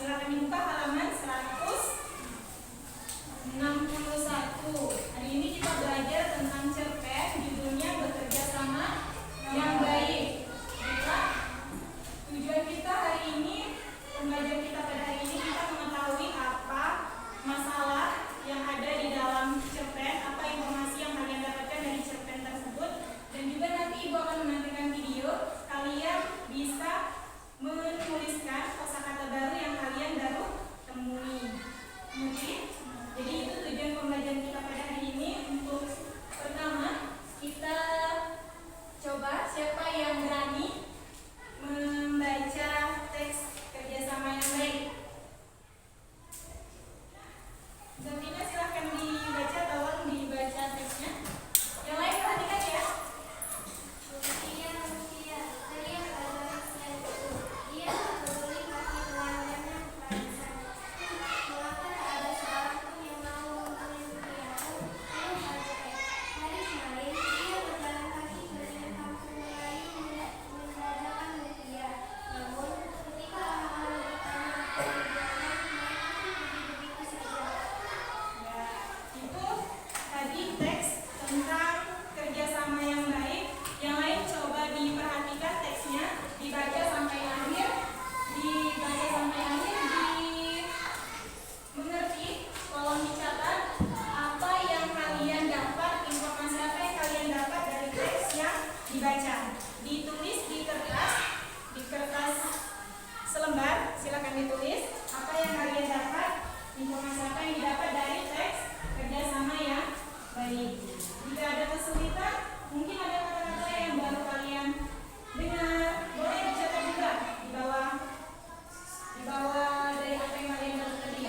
silakan dibuka halaman 161. Hari ini kita belajar tentang cerpen, judulnya Bekerja Sama yang Baik. Baiklah, tujuan kita hari ini, pembelajaran kita pada hari ini, kita mengetahui apa masalah yang ada di dalam cerpen, apa informasi yang kalian dapatkan dari cerpen tersebut, dan juga nanti Ibu akan menampilkan video. Kalian bisa menuliskan kosakata baru yang kalian baru temui. Jadi itu tujuan pembelajaran kita pada hari ini. Untuk pertama, kita coba siapa yang berani membaca teks kerjasama yang baik. Zantina, silahkan dibaca, tolong dibaca teksnya. Yang lain perhatikan ya. Ditulis di kertas selembar, silakan ditulis apa yang kalian dapat, informasi apa yang didapat dari teks kerjasama yang baik. Jika ada kesulitan, mungkin ada kata-kata yang baru kalian dengar, boleh dicatat juga di bawah dari apa yang kalian baru tadi.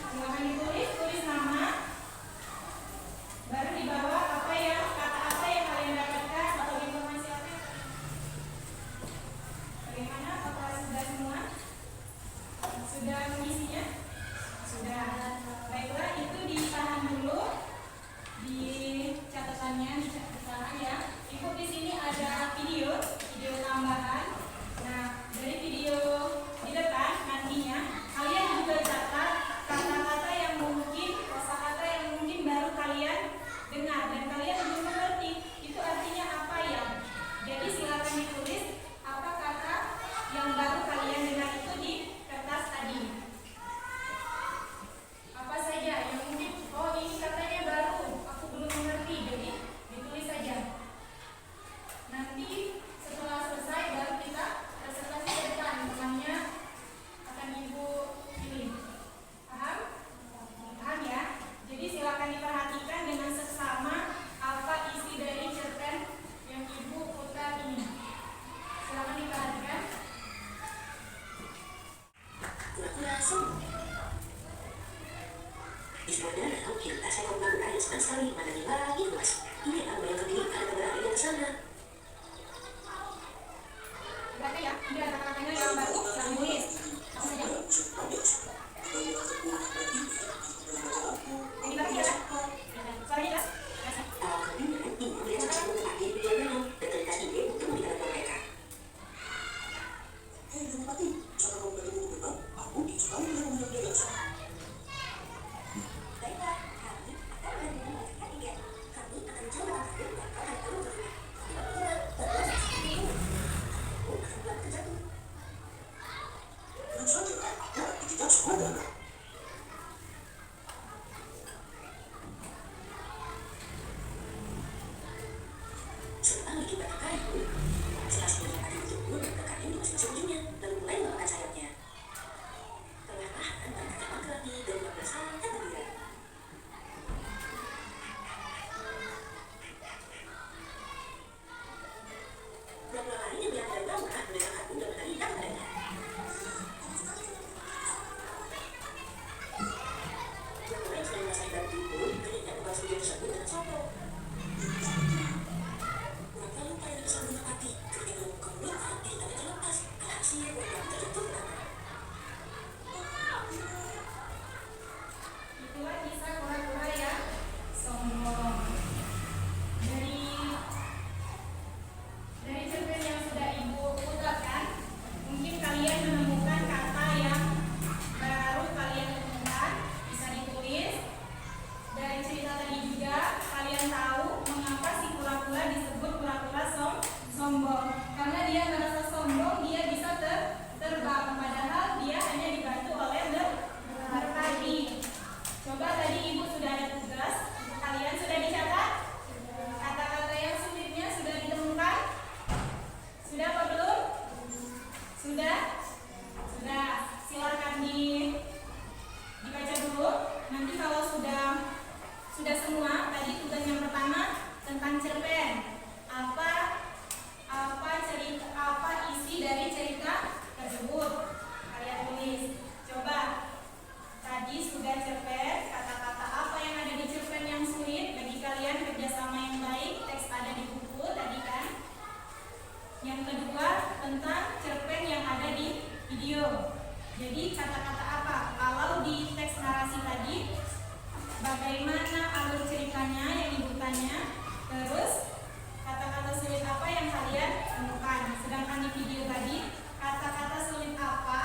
Silakan ditulis, tulis nama, baru di bawah apa yang kalian dapatkan atau informasi apa. Bagaimana? Apakah sudah semua? Sudah mengisinya? Sudah. Baiklah, itu ditahan dulu di catatannya, ditahan ya. Ibu di sini ada video tambahan. Nah, dari video di depan nantinya kalian juga catat kata-kata yang mungkin, kosakata yang mungkin baru kalian dengar dan kalian belum mengerti itu artinya apa ya. Jadi silakan ditulis apa kata yang baru kalian dengar itu di kertas tadi. Apa saja yang mungkin, oh ini katanya baru, aku belum mengerti, jadi ditulis saja. Nanti setelah selesai baru kita presentasi ke depan, namanya akan Ibu pilih. Paham? Paham ya? Jadi silakan diperhatikan dengan seksama apa isi dari cerpen yang Ibu putar ini. Silakan diperhatikan. Di sebelah danau kita saya membangun air senang sekali memandangi langit luas. Ini adalah bayang diri ada berada di sana. Berarti ya, ini ada kata-katanya yang baru, yang tulis. Apa saja? Ini berarti ya? Suaranya jelas? Kami ingin melihat sesuatu lagi di danau dan cerita ini untuk meninggalkan mereka. Hei, Bupati, saya mau bertemu dengan aku di sekali yang menyampaikan. Baiklah, kami akan bertemu dengan Kak. Kami akan coba mengambil langkah yang baru berikutnya. Aku akan buat terjatuh. Tentu saja, aku tidak semua danau. Setelah kita terkait pun, setelah sebuah pagi bertemu dan berkarya di masing-masing ujungnya, lalu mulai mengangkat sayapnya. Perlahan berkata bergerak dan berbersama tergembira. Beberapa harinya biar dari bawah, mereka kabur dan menari yang adanya. Beberapa yang sedang merasakan bantu pun, akhirnya membahas video tersebut dengan sombong. Mereka lupa yang bisa menepati ketika menemukan mulut diri tanda terlepas. Alhasil, mereka terjatuh ke tanah. Itulah kisah kura-kura yang sombong. Dari cerpen yang sudah Ibu putarkan, mungkin kalian menemukan kata yang Sudah. Silakan dibaca dulu. Nanti kalau sudah semua, tadi tugas yang pertama tentang cerpen. Apa isi dari cerita tersebut? Kalian tulis. Coba. Tadi sudah cerpen, kata-kata apa yang ada di cerpen yang sulit bagi kalian, kerjasama yang baik, teks ada di buku tadi kan. Yang kedua tentang cerpen yang ada di video. Jadi kata-kata apa? Kalau di teks narasi tadi, bagaimana alur ceritanya yang ibu tanya. Terus kata-kata sulit apa yang kalian temukan. Sedangkan di video tadi, kata-kata sulit apa